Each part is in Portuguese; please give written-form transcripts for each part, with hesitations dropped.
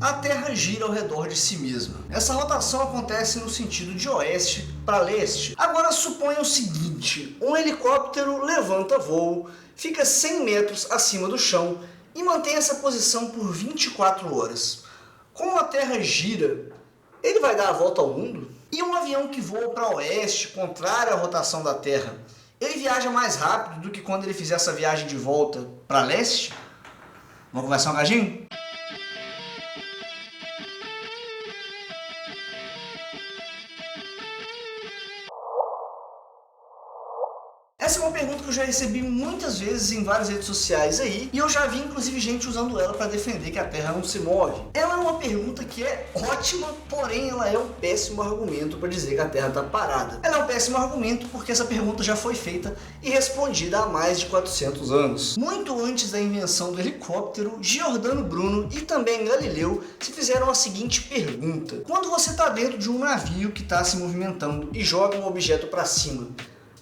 A Terra gira ao redor de si mesma. Essa rotação acontece no sentido de oeste para leste. Agora suponha o seguinte, um helicóptero levanta voo, fica 100 metros acima do chão e mantém essa posição por 24 horas. Como a Terra gira, ele vai dar a volta ao mundo? E um avião que voa para oeste, contrário à rotação da Terra, ele viaja mais rápido do que quando ele fizer essa viagem de volta para leste? Vamos conversar um cadinho? Essa é uma pergunta que eu já recebi muitas vezes em várias redes sociais aí, e eu já vi inclusive gente usando ela para defender que a Terra não se move. Ela é uma pergunta que é ótima, porém ela é um péssimo argumento para dizer que a Terra está parada. Ela é um péssimo argumento porque essa pergunta já foi feita e respondida há mais de 400 anos. Muito antes da invenção do helicóptero, Giordano Bruno e também Galileu se fizeram a seguinte pergunta: quando você está dentro de um navio que está se movimentando e joga um objeto para cima,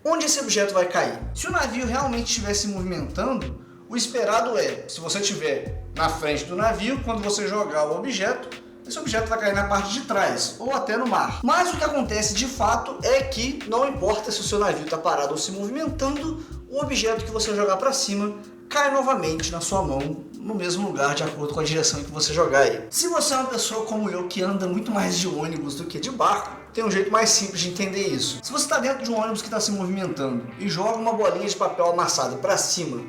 onde esse objeto vai cair? Se o navio realmente estiver se movimentando, o esperado é, se você estiver na frente do navio, quando você jogar o objeto, esse objeto vai cair na parte de trás, ou até no mar. Mas o que acontece de fato é que não importa se o seu navio está parado ou se movimentando, o objeto que você jogar para cima cai novamente na sua mão, no mesmo lugar, de acordo com a direção em que você jogar ele. Se você é uma pessoa como eu, que anda muito mais de ônibus do que de barco, tem um jeito mais simples de entender isso. Se você está dentro de um ônibus que está se movimentando e joga uma bolinha de papel amassado para cima,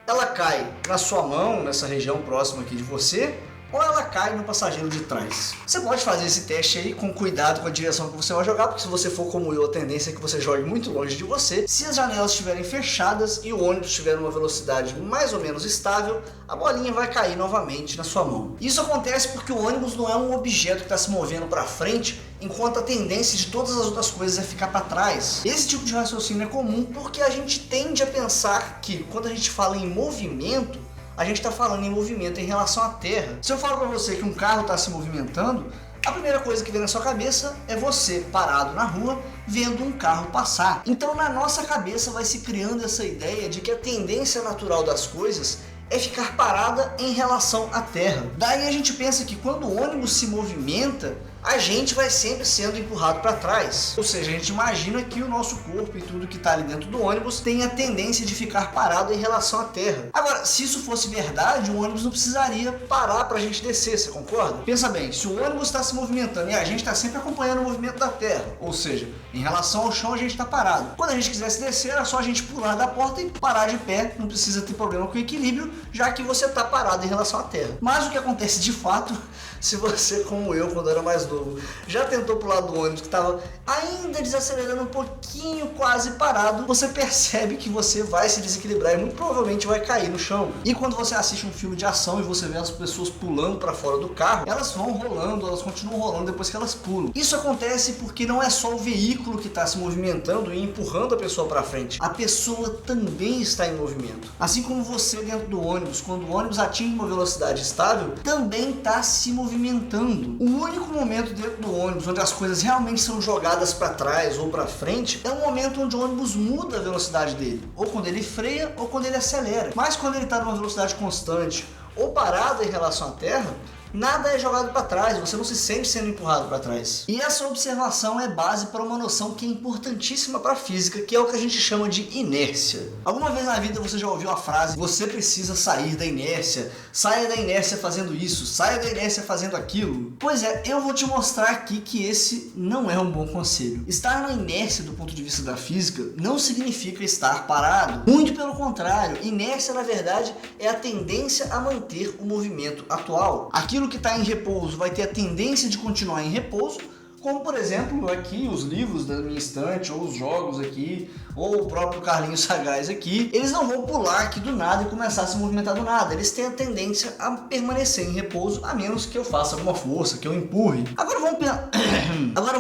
ela cai na sua mão, nessa região próxima aqui de você, ou ela cai no passageiro de trás. Você pode fazer esse teste aí com cuidado com a direção que você vai jogar, porque se você for como eu, a tendência é que você jogue muito longe de você. Se as janelas estiverem fechadas e o ônibus estiver numa velocidade mais ou menos estável, a bolinha vai cair novamente na sua mão. Isso acontece porque o ônibus não é um objeto que está se movendo para frente, enquanto a tendência de todas as outras coisas é ficar para trás. Esse tipo de raciocínio é comum porque a gente tende a pensar que quando a gente fala em movimento, a gente está falando em movimento em relação à Terra. Se eu falo para você que um carro está se movimentando, a primeira coisa que vem na sua cabeça é você parado na rua vendo um carro passar. Então na nossa cabeça vai se criando essa ideia de que a tendência natural das coisas é ficar parada em relação à Terra. Daí a gente pensa que quando o ônibus se movimenta, a gente vai sempre sendo empurrado para trás. Ou seja, a gente imagina que o nosso corpo e tudo que está ali dentro do ônibus tem a tendência de ficar parado em relação à Terra. Agora, se isso fosse verdade, o ônibus não precisaria parar para a gente descer, você concorda? Pensa bem, se o ônibus está se movimentando e a gente está sempre acompanhando o movimento da Terra, ou seja, em relação ao chão a gente está parado. Quando a gente quisesse descer, era só a gente pular da porta e parar de pé, não precisa ter problema com o equilíbrio, já que você está parado em relação à Terra. Mas o que acontece de fato, se você, como eu, quando era mais novo, já tentou pular do ônibus que estava ainda desacelerando um pouquinho, quase parado, você percebe que você vai se desequilibrar e muito provavelmente vai cair no chão. E quando você assiste um filme de ação e você vê as pessoas pulando para fora do carro, elas vão rolando, elas continuam rolando depois que elas pulam. Isso acontece porque não é só o veículo que está se movimentando e empurrando a pessoa para frente. A pessoa também está em movimento. Assim como você dentro do ônibus, quando o ônibus atinge uma velocidade estável, também está se movimentando. O único momento dentro do ônibus onde as coisas realmente são jogadas para trás ou para frente é o momento onde o ônibus muda a velocidade dele, ou quando ele freia ou quando ele acelera. Mas quando ele está numa velocidade constante ou parado em relação à Terra, nada é jogado para trás, você não se sente sendo empurrado para trás. E essa observação é base para uma noção que é importantíssima para a física, que é o que a gente chama de inércia. Alguma vez na vida você já ouviu a frase: você precisa sair da inércia, saia da inércia fazendo isso, saia da inércia fazendo aquilo? Pois é, eu vou te mostrar aqui que esse não é um bom conselho. Estar na inércia do ponto de vista da física não significa estar parado. Muito pelo contrário, inércia na verdade é a tendência a manter o movimento atual. Aquilo que está em repouso vai ter a tendência de continuar em repouso, como por exemplo aqui os livros da minha estante, ou os jogos aqui, ou o próprio Carlinhos Sagaz aqui. Eles não vão pular aqui do nada e começar a se movimentar do nada, eles têm a tendência a permanecer em repouso, a menos que eu faça alguma força, que eu empurre. Agora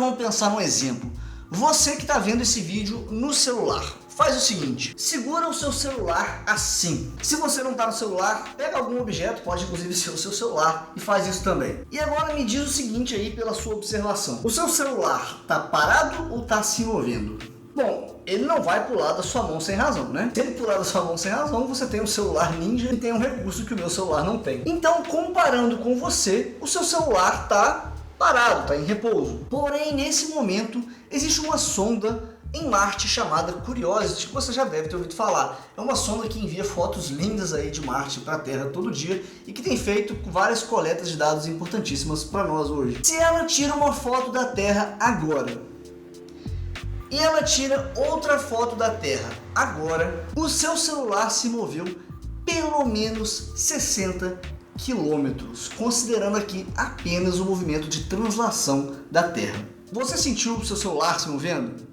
vamos pensar num exemplo. Você que está vendo esse vídeo no celular, faz o seguinte: segura o seu celular assim. Se você não está no celular, pega algum objeto, pode inclusive ser o seu celular, e faz isso também. E agora me diz o seguinte aí pela sua observação: o seu celular está parado ou está se movendo? Bom, ele não vai pular da sua mão sem razão, né? Se ele pular da sua mão sem razão, você tem um celular ninja e tem um recurso que o meu celular não tem. Então, comparando com você, o seu celular tá parado, tá em repouso. Porém, nesse momento, existe uma sonda em Marte chamada Curiosity, que você já deve ter ouvido falar. É uma sonda que envia fotos lindas aí de Marte para a Terra todo dia e que tem feito várias coletas de dados importantíssimas para nós hoje. Se ela tira uma foto da Terra agora, e ela tira outra foto da Terra agora, o seu celular se moveu pelo menos 60 quilômetros, considerando aqui apenas o movimento de translação da Terra. Você sentiu o seu celular se movendo?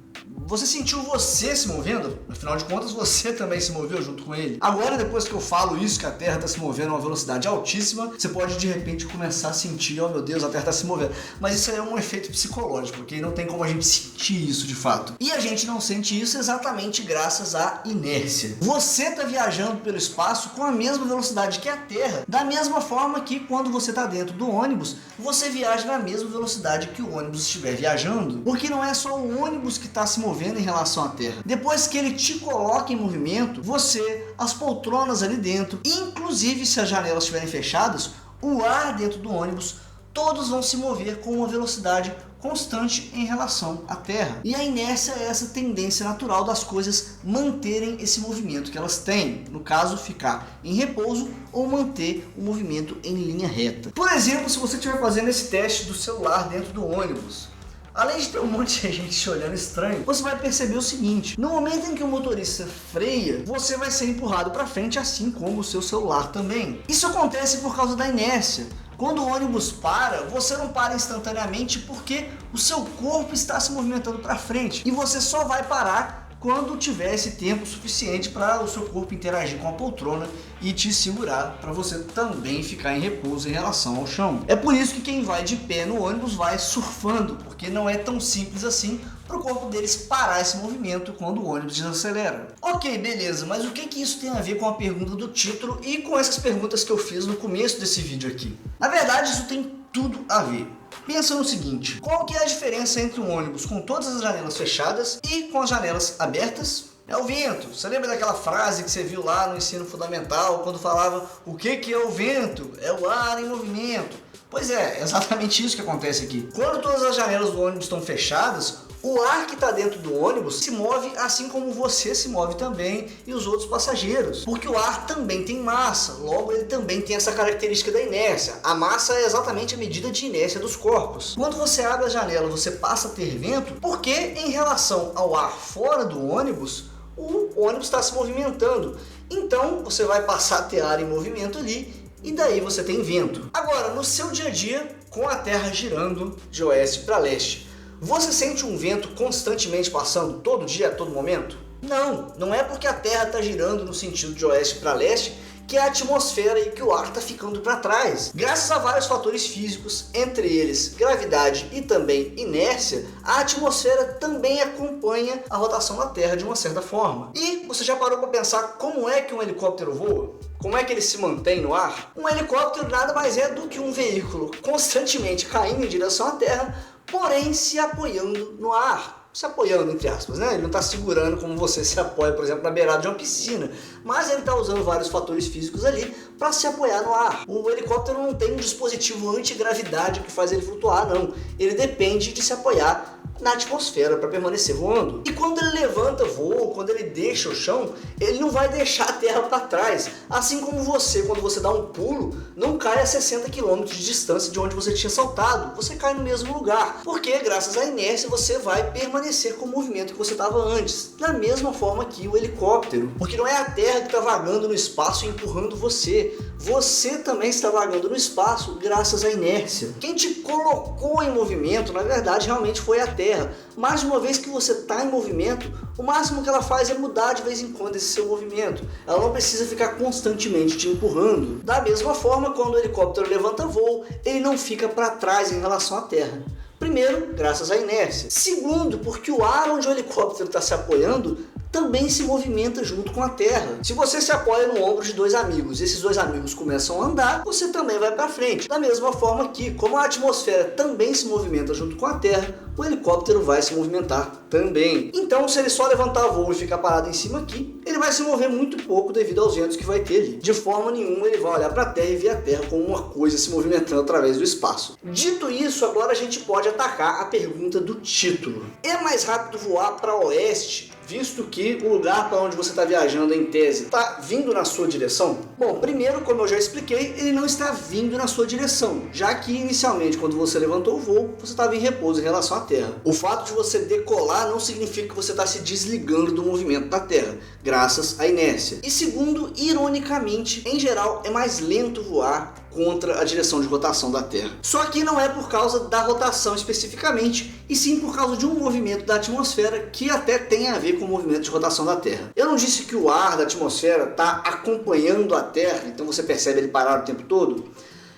Você sentiu você se movendo? Afinal de contas, você também se moveu junto com ele. Agora, depois que eu falo isso, que a Terra está se movendo a uma velocidade altíssima, você pode de repente começar a sentir, oh meu Deus, a Terra está se movendo. Mas isso é um efeito psicológico, ok? Não tem como a gente sentir isso de fato. E a gente não sente isso exatamente graças à inércia. Você está viajando pelo espaço com a mesma velocidade que a Terra, da mesma forma que quando você está dentro do ônibus, você viaja na mesma velocidade que o ônibus estiver viajando. Porque não é só o ônibus que está se movendo em relação à Terra. Depois que ele te coloca em movimento, você, as poltronas ali dentro, inclusive se as janelas estiverem fechadas, o ar dentro do ônibus, todos vão se mover com uma velocidade constante em relação à Terra. E a inércia é essa tendência natural das coisas manterem esse movimento que elas têm. No caso, ficar em repouso ou manter o movimento em linha reta. Por exemplo, se você estiver fazendo esse teste do celular dentro do ônibus, além de ter um monte de gente te olhando estranho, você vai perceber o seguinte: no momento em que o motorista freia, você vai ser empurrado para frente, assim como o seu celular também. Isso acontece por causa da inércia. Quando o ônibus para, você não para instantaneamente porque o seu corpo está se movimentando para frente e você só vai parar quando tiver esse tempo suficiente para o seu corpo interagir com a poltrona e te segurar para você também ficar em repouso em relação ao chão. É por isso que quem vai de pé no ônibus vai surfando, porque não é tão simples assim para o corpo deles parar esse movimento quando o ônibus desacelera. Ok, beleza, mas o que isso tem a ver com a pergunta do título e com essas perguntas que eu fiz no começo desse vídeo aqui? Na verdade, isso tem tudo a ver. Pensa no seguinte: qual que é a diferença entre um ônibus com todas as janelas fechadas e com as janelas abertas? É o vento. Você lembra daquela frase que você viu lá no ensino fundamental, quando falava o que é o vento? É o ar em movimento. Pois é exatamente isso que acontece aqui. Quando todas as janelas do ônibus estão fechadas, o ar que está dentro do ônibus se move assim como você se move também e os outros passageiros. Porque o ar também tem massa, logo ele também tem essa característica da inércia. A massa é exatamente a medida de inércia dos corpos. Quando você abre a janela, você passa a ter vento, porque em relação ao ar fora do ônibus, o ônibus está se movimentando. Então você vai passar a ter ar em movimento ali e daí você tem vento. Agora, no seu dia a dia, com a Terra girando de oeste para leste, você sente um vento constantemente passando todo dia, a todo momento? Não, não é porque a Terra está girando no sentido de oeste para leste que a atmosfera e que o ar está ficando para trás. Graças a vários fatores físicos, entre eles gravidade e também inércia, a atmosfera também acompanha a rotação da Terra de uma certa forma. E você já parou para pensar como é que um helicóptero voa? Como é que ele se mantém no ar? Um helicóptero nada mais é do que um veículo constantemente caindo em direção à Terra, porém se apoiando no ar. Se apoiando, entre aspas, né? Ele não está segurando como você se apoia, por exemplo, na beirada de uma piscina, mas ele está usando vários fatores físicos ali para se apoiar no ar. O helicóptero não tem um dispositivo antigravidade que faz ele flutuar, não. Ele depende de se apoiar na atmosfera para permanecer voando. E quando ele levanta voo, quando ele deixa o chão, ele não vai deixar a Terra para trás. Assim como você, quando você dá um pulo, não cai a 60 km de distância de onde você tinha saltado. Você cai no mesmo lugar, porque graças à inércia você vai permanecer com o movimento que você estava antes. Da mesma forma que o helicóptero, porque não é a Terra que está vagando no espaço e empurrando você. Você também está vagando no espaço graças à inércia. Quem te colocou em movimento, na verdade, realmente foi a Terra. Mas uma vez que você está em movimento, o máximo que ela faz é mudar de vez em quando esse seu movimento. Ela não precisa ficar constantemente te empurrando. Da mesma forma, quando o helicóptero levanta voo, ele não fica para trás em relação à Terra. Primeiro, graças à inércia. Segundo, porque o ar onde o helicóptero está se apoiando também se movimenta junto com a Terra. Se você se apoia no ombro de dois amigos e esses dois amigos começam a andar, você também vai para frente. Da mesma forma que, como a atmosfera também se movimenta junto com a Terra, o helicóptero vai se movimentar também. Então, se ele só levantar voo e ficar parado em cima aqui, ele vai se mover muito pouco devido aos ventos que vai ter ali. De forma nenhuma ele vai olhar para a Terra e ver a Terra como uma coisa se movimentando através do espaço. Dito isso, agora a gente pode atacar a pergunta do título. É mais rápido voar para oeste, visto que o lugar para onde você está viajando em tese está vindo na sua direção? Bom, primeiro, como eu já expliquei, ele não está vindo na sua direção, já que inicialmente quando você levantou o voo, você estava em repouso em relação à Terra. O fato de você decolar não significa que você está se desligando do movimento da Terra, graças à inércia. E segundo, ironicamente, em geral é mais lento voar contra a direção de rotação da Terra. Só que não é por causa da rotação especificamente, e sim por causa de um movimento da atmosfera que até tem a ver com o movimento de rotação da Terra. Eu não disse que o ar da atmosfera está acompanhando a Terra, então você percebe ele parar o tempo todo?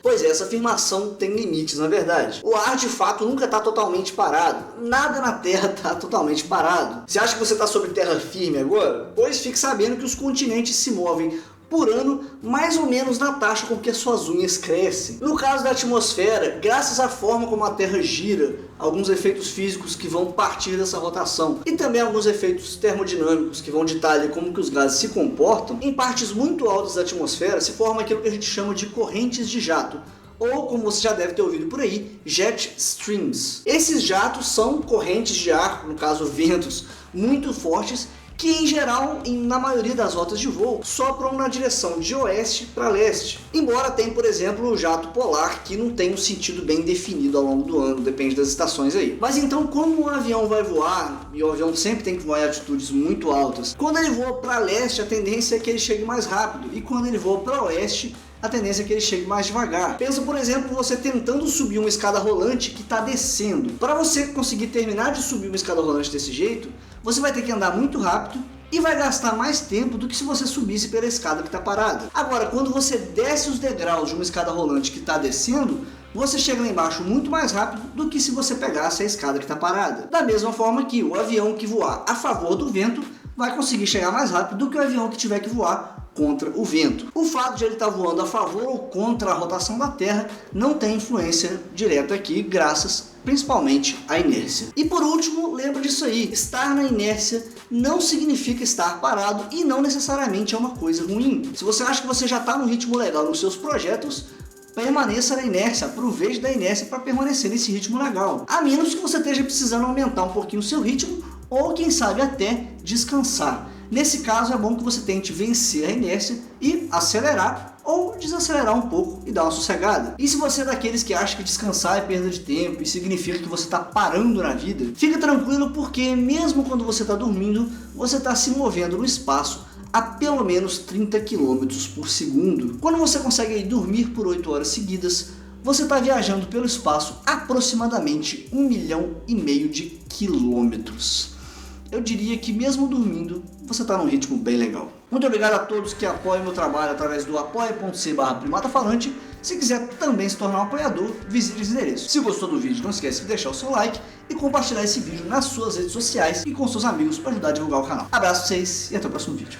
Pois é, essa afirmação tem limites, na verdade. O ar, de fato, nunca está totalmente parado. Nada na Terra está totalmente parado. Você acha que você está sobre terra firme agora? Pois fique sabendo que os continentes se movem por ano, mais ou menos na taxa com que as suas unhas crescem. No caso da atmosfera, graças à forma como a Terra gira, alguns efeitos físicos que vão partir dessa rotação e também alguns efeitos termodinâmicos que vão ditar ali como que os gases se comportam, em partes muito altas da atmosfera se forma aquilo que a gente chama de correntes de jato, ou, como você já deve ter ouvido por aí, jet streams. Esses jatos são correntes de ar, no caso ventos, muito fortes, que em geral, na maioria das rotas de voo, sopram na direção de oeste para leste. Embora tenha, por exemplo, o jato polar, que não tem um sentido bem definido ao longo do ano, depende das estações aí. Mas então, como o avião vai voar, e o avião sempre tem que voar em altitudes muito altas, quando ele voa para leste, a tendência é que ele chegue mais rápido, e quando ele voa para oeste, a tendência é que ele chegue mais devagar. Pensa, por exemplo, você tentando subir uma escada rolante que está descendo. Para você conseguir terminar de subir uma escada rolante desse jeito, você vai ter que andar muito rápido e vai gastar mais tempo do que se você subisse pela escada que está parada. Agora, quando você desce os degraus de uma escada rolante que está descendo, você chega lá embaixo muito mais rápido do que se você pegasse a escada que está parada. Da mesma forma que o avião que voar a favor do vento vai conseguir chegar mais rápido do que o avião que tiver que voar contra o vento. O fato de ele estar voando a favor ou contra a rotação da Terra não tem influência direta aqui, graças principalmente à inércia. E por último, lembra disso aí, estar na inércia não significa estar parado e não necessariamente é uma coisa ruim. Se você acha que você já está no ritmo legal nos seus projetos, permaneça na inércia, aproveite da inércia para permanecer nesse ritmo legal. A menos que você esteja precisando aumentar um pouquinho o seu ritmo ou quem sabe até descansar. Nesse caso é bom que você tente vencer a inércia e acelerar ou desacelerar um pouco e dar uma sossegada. E se você é daqueles que acha que descansar é perda de tempo e significa que você está parando na vida, fica tranquilo porque mesmo quando você está dormindo, você está se movendo no espaço a pelo menos 30 km por segundo. Quando você consegue dormir por 8 horas seguidas, você está viajando pelo espaço aproximadamente 1,5 milhão de quilômetros. Eu diria que mesmo dormindo, você está num ritmo bem legal. Muito obrigado a todos que apoiam meu trabalho através do apoia.c/primatafalante. Se quiser também se tornar um apoiador, visite esse endereço. Se gostou do vídeo, não esquece de deixar o seu like e compartilhar esse vídeo nas suas redes sociais e com seus amigos para ajudar a divulgar o canal. Abraço pra vocês e até o próximo vídeo.